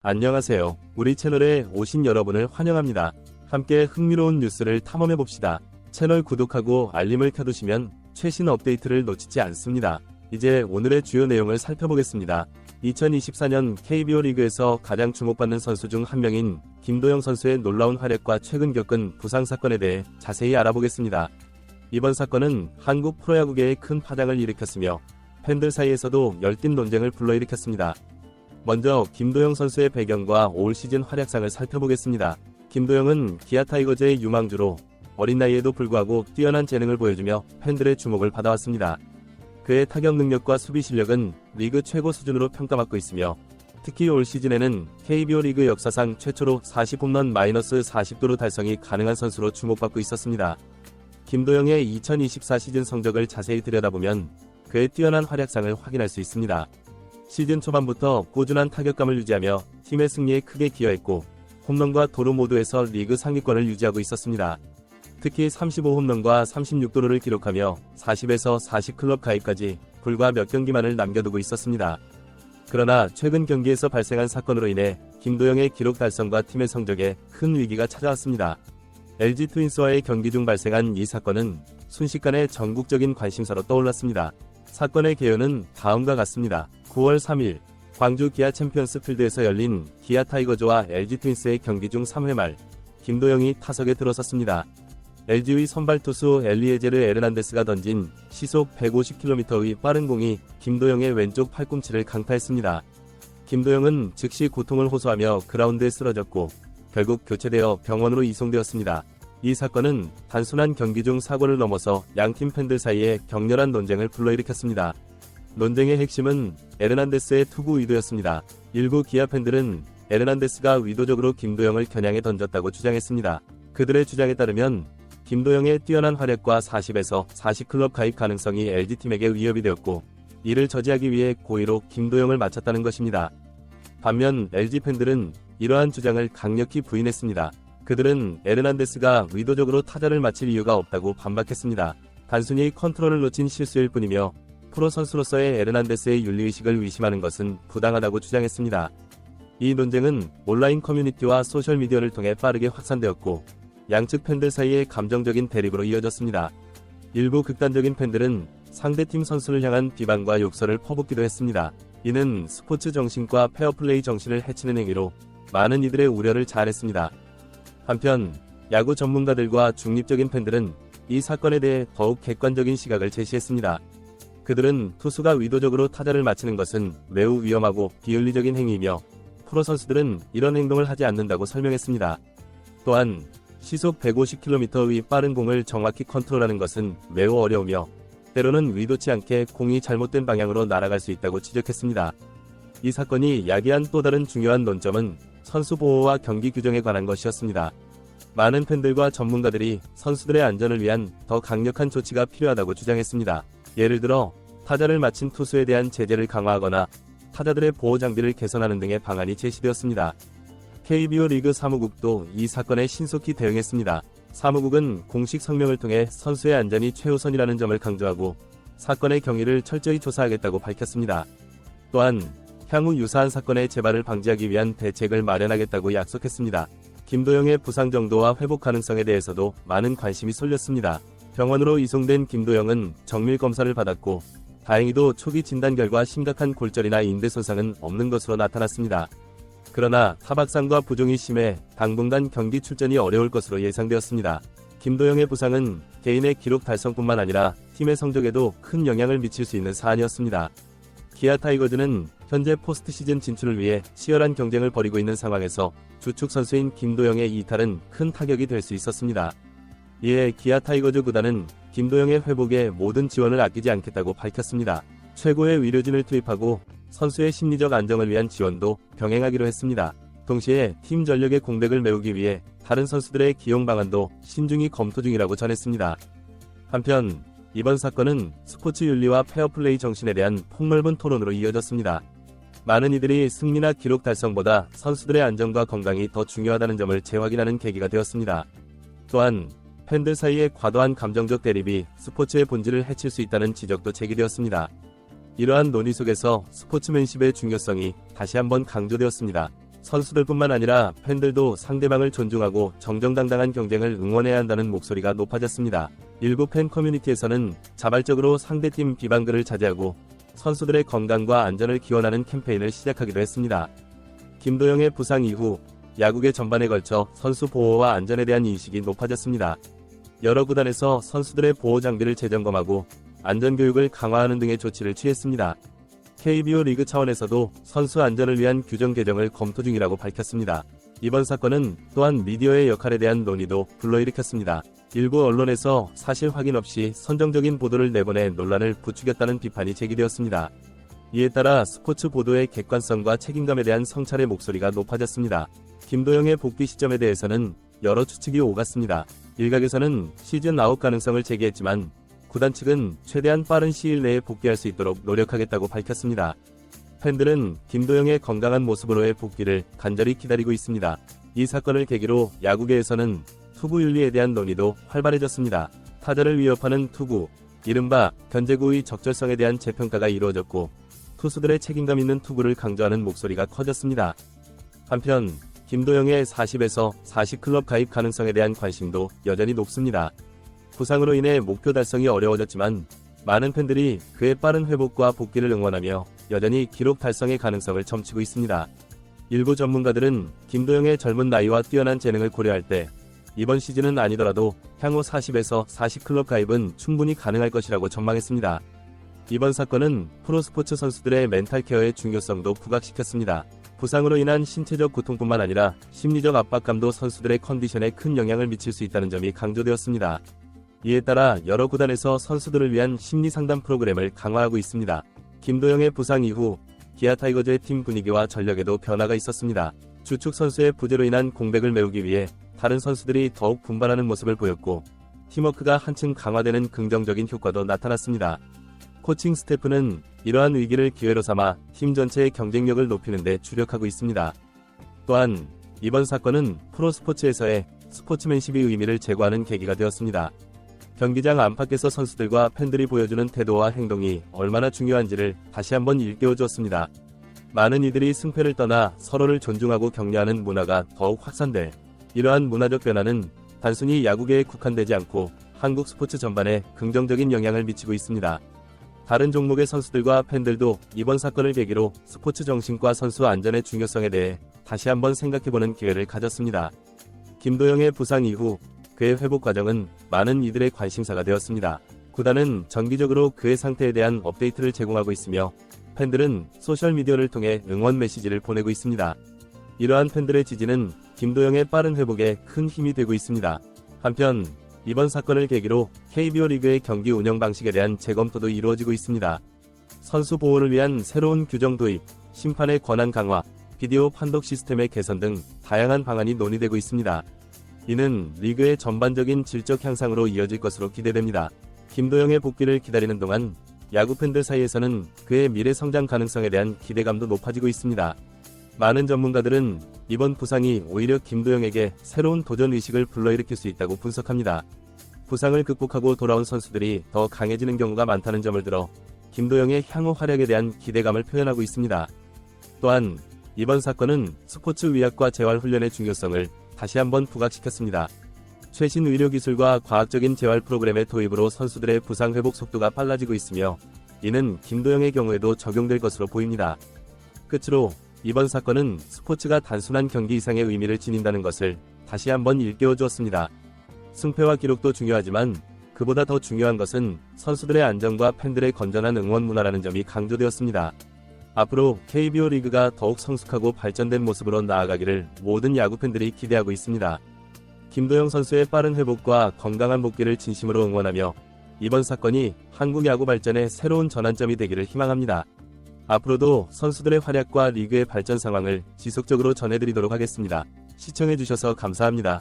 안녕하세요. 우리 채널에 오신 여러분을 환영합니다. 함께 흥미로운 뉴스를 탐험해봅시다. 채널 구독하고 알림을 켜두시면 최신 업데이트를 놓치지 않습니다. 이제 오늘의 주요 내용을 살펴보겠습니다. 2024년 KBO 리그에서 가장 주목받는 선수 중 한 명인 김도영 선수의 놀라운 활약과 최근 겪은 부상 사건에 대해 자세히 알아보겠습니다. 이번 사건은 한국 프로야구계에 큰 파장을 일으켰으며 팬들 사이에서도 열띤 논쟁을 불러일으켰습니다. 먼저 김도영 선수의 배경과 올 시즌 활약상을 살펴보겠습니다. 김도영은 기아 타이거즈의 유망주로 어린 나이에도 불구하고 뛰어난 재능을 보여주며 팬들의 주목을 받아왔습니다. 그의 타격 능력과 수비 실력은 리그 최고 수준으로 평가받고 있으며 특히 올 시즌에는 KBO 리그 역사상 최초로 40홈런 -40도루 달성이 가능한 선수로 주목받고 있었습니다. 김도영의 2024 시즌 성적을 자세히 들여다보면 그의 뛰어난 활약상을 확인할 수 있습니다. 시즌 초반부터 꾸준한 타격감을 유지하며 팀의 승리에 크게 기여했고 홈런과 도루 모두에서 리그 상위권을 유지하고 있었습니다. 특히 35홈런과 36도루를 기록하며 40에서 40 클럽 가입까지 불과 몇 경기만을 남겨두고 있었습니다. 그러나 최근 경기에서 발생한 사건으로 인해 김도영의 기록 달성과 팀의 성적에 큰 위기가 찾아왔습니다. LG 트윈스와의 경기 중 발생한 이 사건은 순식간에 전국적인 관심사로 떠올랐습니다. 사건의 개요는 다음과 같습니다. 9월 3일 광주 기아 챔피언스 필드에서 열린 기아 타이거즈와 LG 트윈스의 경기 중 3회 말 김도영이 타석에 들어섰습니다. LG의 선발 투수 엘리에제르 에르난데스가 던진 시속 150km의 빠른 공이 김도영의 왼쪽 팔꿈치를 강타했습니다. 김도영은 즉시 고통을 호소하며 그라운드에 쓰러졌고 결국 교체되어 병원으로 이송되었습니다. 이 사건은 단순한 경기 중 사고를 넘어서 양팀 팬들 사이에 격렬한 논쟁을 불러일으켰습니다. 논쟁의 핵심은 에르난데스의 투구 의도였습니다. 일부 기아 팬들은 에르난데스가 의도적으로 김도영을 겨냥해 던졌다고 주장했습니다. 그들의 주장에 따르면 김도영의 뛰어난 활약과 40에서 40 클럽 가입 가능성이 LG팀에게 위협이 되었고 이를 저지하기 위해 고의로 김도영을 맞췄다는 것입니다. 반면 LG 팬들은 이러한 주장을 강력히 부인했습니다. 그들은 에르난데스가 의도적으로 타자를 맞힐 이유가 없다고 반박했습니다. 단순히 컨트롤을 놓친 실수일 뿐이며 프로 선수로서의 에르난데스의 윤리의식을 의심하는 것은 부당하다고 주장했습니다. 이 논쟁은 온라인 커뮤니티와 소셜미디어를 통해 빠르게 확산되었고 양측 팬들 사이의 감정적인 대립으로 이어졌습니다. 일부 극단적인 팬들은 상대팀 선수를 향한 비방과 욕설을 퍼붓기도 했습니다. 이는 스포츠 정신과 페어플레이 정신을 해치는 행위로 많은 이들의 우려를 자아냈습니다. 한편 야구 전문가들과 중립적인 팬들은 이 사건에 대해 더욱 객관적인 시각을 제시했습니다. 그들은 투수가 의도적으로 타자를 맞히는 것은 매우 위험하고 비윤리적인 행위이며 프로 선수들은 이런 행동을 하지 않는다고 설명했습니다. 또한 시속 150km의 빠른 공을 정확히 컨트롤하는 것은 매우 어려우며 때로는 의도치 않게 공이 잘못된 방향으로 날아갈 수 있다고 지적했습니다. 이 사건이 야기한 또 다른 중요한 논점은 선수 보호와 경기 규정에 관한 것이었습니다. 많은 팬들과 전문가들이 선수들의 안전을 위한 더 강력한 조치가 필요하다고 주장했습니다. 예를 들어 타자를 맞힌 투수에 대한 제재를 강화하거나 타자들의 보호 장비를 개선하는 등의 방안이 제시되었습니다. KBO 리그 사무국도 이 사건에 신속히 대응했습니다. 사무국은 공식 성명을 통해 선수의 안전이 최우선이라는 점을 강조하고 사건의 경위를 철저히 조사하겠다고 밝혔습니다. 또한 향후 유사한 사건의 재발을 방지하기 위한 대책을 마련하겠다고 약속했습니다. 김도영의 부상 정도와 회복 가능성에 대해서도 많은 관심이 쏠렸습니다. 병원으로 이송된 김도영은 정밀 검사를 받았고 다행히도 초기 진단 결과 심각한 골절이나 인대 손상은 없는 것으로 나타났습니다. 그러나 타박상과 부종이 심해 당분간 경기 출전이 어려울 것으로 예상되었습니다. 김도영의 부상은 개인의 기록 달성뿐만 아니라 팀의 성적에도 큰 영향을 미칠 수 있는 사안이었습니다. 기아 타이거즈는 현재 포스트 시즌 진출을 위해 치열한 경쟁을 벌이고 있는 상황에서 주축 선수인 김도영의 이탈은 큰 타격이 될 수 있었습니다. 이에 기아 타이거즈 구단은 김도영의 회복에 모든 지원을 아끼지 않겠다고 밝혔습니다. 최고의 의료진을 투입하고 선수의 심리적 안정을 위한 지원도 병행하기로 했습니다. 동시에 팀 전력의 공백을 메우기 위해 다른 선수들의 기용 방안도 신중히 검토 중이라고 전했습니다. 한편 이번 사건은 스포츠 윤리와 페어플레이 정신에 대한 폭넓은 토론으로 이어졌습니다. 많은 이들이 승리나 기록 달성보다 선수들의 안전과 건강이 더 중요하다는 점을 재확인하는 계기가 되었습니다. 또한 팬들 사이의 과도한 감정적 대립이 스포츠의 본질을 해칠 수 있다는 지적도 제기되었습니다. 이러한 논의 속에서 스포츠맨십의 중요성이 다시 한번 강조되었습니다. 선수들뿐만 아니라 팬들도 상대방을 존중하고 정정당당한 경쟁을 응원해야 한다는 목소리가 높아졌습니다. 일부 팬 커뮤니티에서는 자발적으로 상대팀 비방글을 자제하고 선수들의 건강과 안전을 기원하는 캠페인을 시작하기도 했습니다. 김도영의 부상 이후 야구계 전반에 걸쳐 선수 보호와 안전에 대한 인식이 높아졌습니다. 여러 구단에서 선수들의 보호 장비를 재점검하고 안전교육을 강화하는 등의 조치를 취했습니다. KBO 리그 차원에서도 선수 안전을 위한 규정 개정을 검토 중이라고 밝혔습니다. 이번 사건은 또한 미디어의 역할에 대한 논의도 불러일으켰습니다. 일부 언론에서 사실 확인 없이 선정적인 보도를 내보내 논란을 부추겼다는 비판이 제기되었습니다. 이에 따라 스포츠 보도의 객관성과 책임감에 대한 성찰의 목소리가 높아졌습니다. 김도영의 복귀 시점에 대해서는 여러 추측이 오갔습니다. 일각에서는 시즌 아웃 가능성을 제기했지만 구단 측은 최대한 빠른 시일 내에 복귀할 수 있도록 노력하겠다고 밝혔습니다. 팬들은 김도영의 건강한 모습으로의 복귀를 간절히 기다리고 있습니다. 이 사건을 계기로 야구계에서는 투구 윤리에 대한 논의도 활발해졌습니다. 타자를 위협하는 투구, 이른바 견제구의 적절성에 대한 재평가가 이루어졌고 투수들의 책임감 있는 투구를 강조하는 목소리가 커졌습니다. 한편 김도영의 40에서 40클럽 가입 가능성에 대한 관심도 여전히 높습니다. 부상으로 인해 목표 달성이 어려워졌지만 많은 팬들이 그의 빠른 회복과 복귀를 응원하며 여전히 기록 달성의 가능성을 점치고 있습니다. 일부 전문가들은 김도영의 젊은 나이와 뛰어난 재능을 고려할 때 이번 시즌은 아니더라도 향후 40에서 40클럽 가입은 충분히 가능할 것이라고 전망했습니다. 이번 사건은 프로스포츠 선수들의 멘탈 케어의 중요성도 부각시켰습니다. 부상으로 인한 신체적 고통뿐만 아니라 심리적 압박감도 선수들의 컨디션에 큰 영향을 미칠 수 있다는 점이 강조되었습니다. 이에 따라 여러 구단에서 선수들을 위한 심리상담 프로그램을 강화하고 있습니다. 김도영의 부상 이후 기아 타이거즈의 팀 분위기와 전력에도 변화가 있었습니다. 주축 선수의 부재로 인한 공백을 메우기 위해 다른 선수들이 더욱 분발하는 모습을 보였고 팀워크가 한층 강화되는 긍정적인 효과도 나타났습니다. 코칭 스태프는 이러한 위기를 기회로 삼아 팀 전체의 경쟁력을 높이는 데 주력하고 있습니다. 또한 이번 사건은 프로스포츠에서의 스포츠맨십의 의미를 제고하는 계기가 되었습니다. 경기장 안팎에서 선수들과 팬들이 보여주는 태도와 행동이 얼마나 중요한지를 다시 한번 일깨워 주었습니다. 많은 이들이 승패를 떠나 서로를 존중하고 격려하는 문화가 더욱 확산돼 이러한 문화적 변화는 단순히 야구계에 국한되지 않고 한국 스포츠 전반에 긍정적인 영향을 미치고 있습니다. 다른 종목의 선수들과 팬들도 이번 사건을 계기로 스포츠 정신과 선수 안전의 중요성에 대해 다시 한번 생각해보는 기회를 가졌습니다. 김도영의 부상 이후 그의 회복 과정은 많은 이들의 관심사가 되었습니다. 구단은 정기적으로 그의 상태에 대한 업데이트를 제공하고 있으며 팬들은 소셜미디어를 통해 응원 메시지를 보내고 있습니다. 이러한 팬들의 지지는 김도영의 빠른 회복에 큰 힘이 되고 있습니다. 한편 이번 사건을 계기로 KBO 리그의 경기 운영 방식에 대한 재검토도 이루어지고 있습니다. 선수 보호를 위한 새로운 규정 도입, 심판의 권한 강화, 비디오 판독 시스템의 개선 등 다양한 방안이 논의되고 있습니다. 이는 리그의 전반적인 질적 향상으로 이어질 것으로 기대됩니다. 김도영의 복귀를 기다리는 동안 야구 팬들 사이에서는 그의 미래 성장 가능성에 대한 기대감도 높아지고 있습니다. 많은 전문가들은 이번 부상이 오히려 김도영에게 새로운 도전 의식을 불러일으킬 수 있다고 분석합니다. 부상을 극복하고 돌아온 선수들이 더 강해지는 경우가 많다는 점을 들어 김도영의 향후 활약에 대한 기대감을 표현하고 있습니다. 또한 이번 사건은 스포츠 의학과 재활훈련의 중요성을 다시 한번 부각시켰습니다. 최신 의료기술과 과학적인 재활 프로그램의 도입으로 선수들의 부상 회복 속도가 빨라지고 있으며 이는 김도영의 경우에도 적용될 것으로 보입니다. 끝으로 이번 사건은 스포츠가 단순한 경기 이상의 의미를 지닌다는 것을 다시 한번 일깨워 주었습니다. 승패와 기록도 중요하지만 그보다 더 중요한 것은 선수들의 안전과 팬들의 건전한 응원 문화라는 점이 강조되었습니다. 앞으로 KBO 리그가 더욱 성숙하고 발전된 모습으로 나아가기를 모든 야구 팬들이 기대하고 있습니다. 김도영 선수의 빠른 회복과 건강한 복귀를 진심으로 응원하며 이번 사건이 한국 야구 발전의 새로운 전환점이 되기를 희망합니다. 앞으로도 선수들의 활약과 리그의 발전 상황을 지속적으로 전해드리도록 하겠습니다. 시청해주셔서 감사합니다.